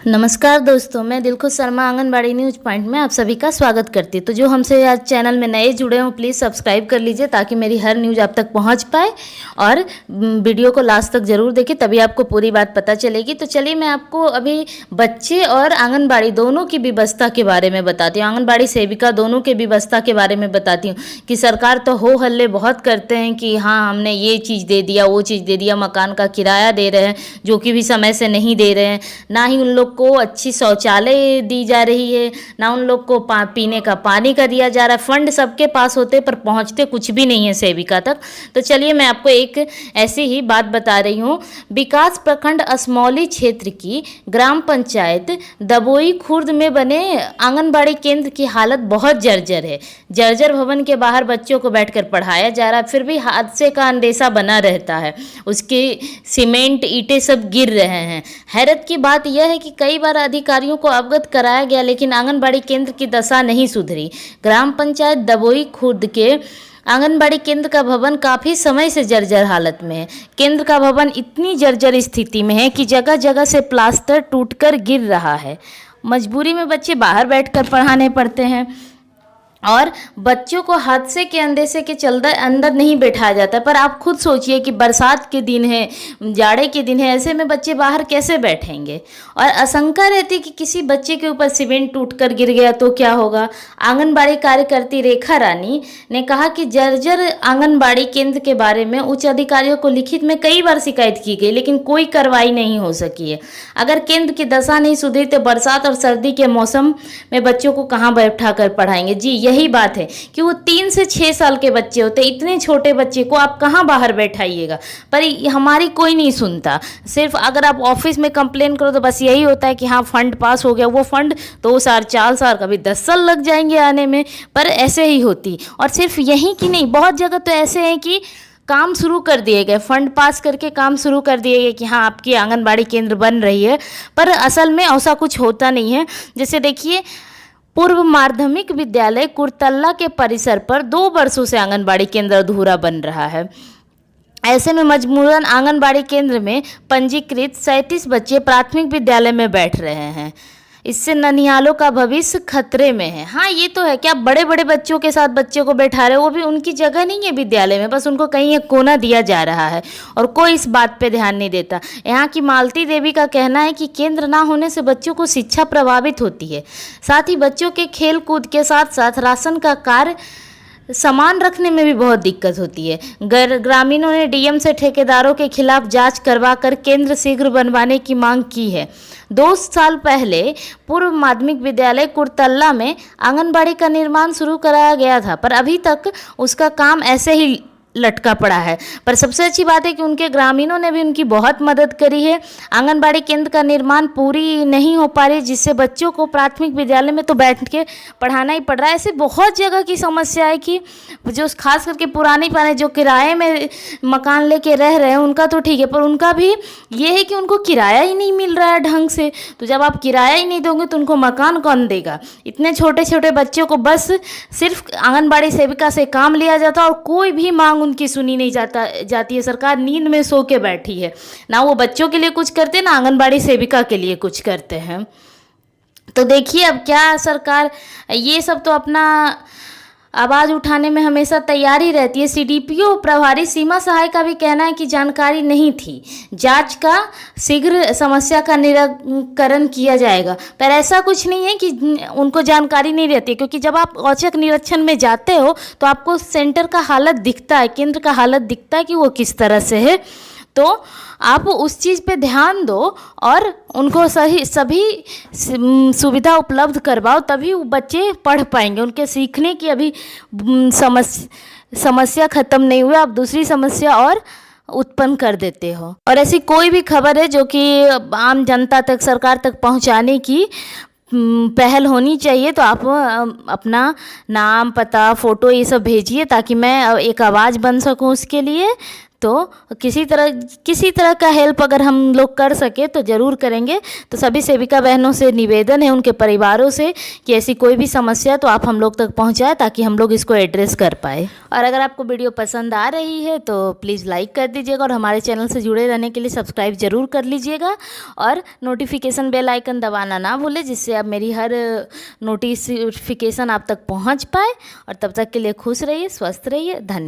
नमस्कार दोस्तों, मैं दिलखुश शर्मा आंगनबाड़ी न्यूज़ पॉइंट में आप सभी का स्वागत करती हूँ। तो जो हमसे आज चैनल में नए जुड़े हों प्लीज़ सब्सक्राइब कर लीजिए ताकि मेरी हर न्यूज़ आप तक पहुँच पाए और वीडियो को लास्ट तक ज़रूर देखें, तभी आपको पूरी बात पता चलेगी। तो चलिए मैं आपको अभी बच्चे और आंगनबाड़ी दोनों की व्यवस्था के बारे में बताती हूँ, आंगनबाड़ी सेविका दोनों के व्यवस्था के बारे में बताती हूँ कि सरकार तो हो हल्ले बहुत करते हैं कि हाँ हमने ये चीज़ दे दिया, वो चीज़ दे दिया, मकान का किराया दे रहे हैं जो कि भी समय से नहीं दे रहे हैं, ना ही उन लोग को अच्छी शौचालय दी जा रही है, ना उन लोग को पीने का पानी का दिया जा रहा है। फंड सबके पास होते पर पहुंचते कुछ भी नहीं है सेविका तक। तो चलिए मैं आपको एक ऐसी ही बात बता रही हूँ। विकास प्रखंड असमौली क्षेत्र की ग्राम पंचायत दबोई खुर्द में बने आंगनबाड़ी केंद्र की हालत बहुत जर्जर है। जर्जर भवन के बाहर बच्चों को बैठकर पढ़ाया जा रहा है, फिर भी हादसे का अंदेशा बना रहता है। उसके सीमेंट ईंटें सब गिर रहे हैं। हैरत की बात यह है कि कई बार अधिकारियों को अवगत कराया गया लेकिन आंगनबाड़ी केंद्र की दशा नहीं सुधरी। ग्राम पंचायत दबोई खुर्द के आंगनबाड़ी केंद्र का भवन काफ़ी समय से जर्जर हालत में है। केंद्र का भवन इतनी जर्जर स्थिति में है कि जगह जगह से प्लास्टर टूटकर गिर रहा है। मजबूरी में बच्चे बाहर बैठकर पढ़ाने पड़ते हैं और बच्चों को हादसे के अंदेशे के चलते अंदर नहीं बैठाया जाता। पर आप खुद सोचिए कि बरसात के दिन है, जाड़े के दिन है, ऐसे में बच्चे बाहर कैसे बैठेंगे। और आशंका रहती कि किसी बच्चे के ऊपर सीमेंट टूटकर गिर गया तो क्या होगा। आंगनबाड़ी कार्यकर्ती रेखा रानी ने कहा कि जर्जर आंगनबाड़ी केंद्र के बारे में उच्च अधिकारियों को लिखित में कई बार शिकायत की गई लेकिन कोई कार्रवाई नहीं हो सकी है। अगर केंद्र की दशा नहीं सुधरी तो बरसात और सर्दी के मौसम में बच्चों को कहाँ बैठा कर पढ़ाएंगे। जी यही बात है कि वो 3 से 6 साल के बच्चे होते, इतने छोटे बच्चे को आप कहाँ बाहर बैठाइएगा। पर हमारी कोई नहीं सुनता। सिर्फ अगर आप ऑफिस में कंप्लेन करो तो बस यही होता है कि हाँ फंड पास हो गया। वो फंड 2 साल 4 साल कभी 10 साल लग जाएंगे आने में, पर ऐसे ही होती। और सिर्फ यहीं की नहीं, बहुत जगह तो ऐसे हैं कि काम शुरू कर दिए गए, फंड पास करके काम शुरू कर दिए गए कि हाँ आपकी आंगनबाड़ी केंद्र बन रही है, पर असल में ऐसा कुछ होता नहीं है। जैसे देखिए पूर्व माध्यमिक विद्यालय कुरतल्ला के परिसर पर 2 वर्षों से आंगनबाड़ी केंद्र अधूरा बन रहा है। ऐसे में मजबूरन आंगनबाड़ी केंद्र में पंजीकृत 37 बच्चे प्राथमिक विद्यालय में बैठ रहे हैं। इससे ननिहालों का भविष्य खतरे में है। हाँ ये तो है कि आप बड़े बड़े बच्चों के साथ बच्चे को बैठा रहे हो, वो भी उनकी जगह नहीं है विद्यालय में, बस उनको कहीं एक कोना दिया जा रहा है और कोई इस बात पे ध्यान नहीं देता। यहाँ की मालती देवी का कहना है कि केंद्र ना होने से बच्चों को शिक्षा प्रभावित होती है, साथ ही बच्चों के खेल कूद के साथ साथ राशन का कार्य सामान रखने में भी बहुत दिक्कत होती है। ग्रामीणों ने डीएम से ठेकेदारों के खिलाफ जांच करवाकर केंद्र शीघ्र बनवाने की मांग की है। 2 साल पहले पूर्व माध्यमिक विद्यालय कुरतल्ला में आंगनबाड़ी का निर्माण शुरू कराया गया था, पर अभी तक उसका काम ऐसे ही लटका पड़ा है। पर सबसे अच्छी बात है कि उनके ग्रामीणों ने भी उनकी बहुत मदद करी है। आंगनबाड़ी केंद्र का निर्माण पूरी नहीं हो पा रही, जिससे बच्चों को प्राथमिक विद्यालय में तो बैठ के पढ़ाना ही पड़ रहा है। ऐसे बहुत जगह की समस्या है कि जो खास करके पुराने जो किराए में मकान लेके रह रहे हैं उनका तो ठीक है, पर उनका भी ये है कि उनको किराया ही नहीं मिल रहा है ढंग से। तो जब आप किराया ही नहीं दोगे तो उनको मकान कौन देगा। इतने छोटे छोटे बच्चों को बस सिर्फ आंगनबाड़ी सेविका से काम लिया जाता और कोई भी मांग उनकी सुनी नहीं जाती है। सरकार नींद में सो के बैठी है, ना वो बच्चों के लिए कुछ करते ना आंगनबाड़ी सेविका के लिए कुछ करते हैं। तो देखिए अब क्या सरकार ये सब तो अपना आवाज़ उठाने में हमेशा तैयार ही रहती है। सीडीपीओ प्रभारी सीमा सहाय का भी कहना है कि जानकारी नहीं थी, जांच का शीघ्र समस्या का निराकरण किया जाएगा। पर ऐसा कुछ नहीं है कि उनको जानकारी नहीं रहती, क्योंकि जब आप औचक निरीक्षण में जाते हो तो आपको सेंटर का हालत दिखता है, केंद्र का हालत दिखता है कि वो किस तरह से है। तो आप उस चीज़ पे ध्यान दो और उनको सभी सुविधा उपलब्ध करवाओ, तभी वो बच्चे पढ़ पाएंगे। उनके सीखने की अभी समस्या ख़त्म नहीं हुई, आप दूसरी समस्या और उत्पन्न कर देते हो। और ऐसी कोई भी खबर है जो कि आम जनता तक, सरकार तक पहुंचाने की पहल होनी चाहिए, तो आप अपना नाम, पता, फ़ोटो ये सब भेजिए ताकि मैं एक आवाज़ बन सकूं उसके लिए। तो किसी तरह का हेल्प अगर हम लोग कर सके तो ज़रूर करेंगे। तो सभी सेविका बहनों से निवेदन है, उनके परिवारों से, कि ऐसी कोई भी समस्या तो आप हम लोग तक पहुंचाएं ताकि हम लोग इसको एड्रेस कर पाए। और अगर आपको वीडियो पसंद आ रही है तो प्लीज़ लाइक कर दीजिएगा और हमारे चैनल से जुड़े रहने के लिए सब्सक्राइब ज़रूर कर लीजिएगा और नोटिफिकेशन बेल आइकन दबाना ना भूलें, जिससे आप मेरी हर नोटिफिकेशन आप तक पहुँच पाए। और तब तक के लिए खुश रहिए, स्वस्थ रहिए। धन्यवाद।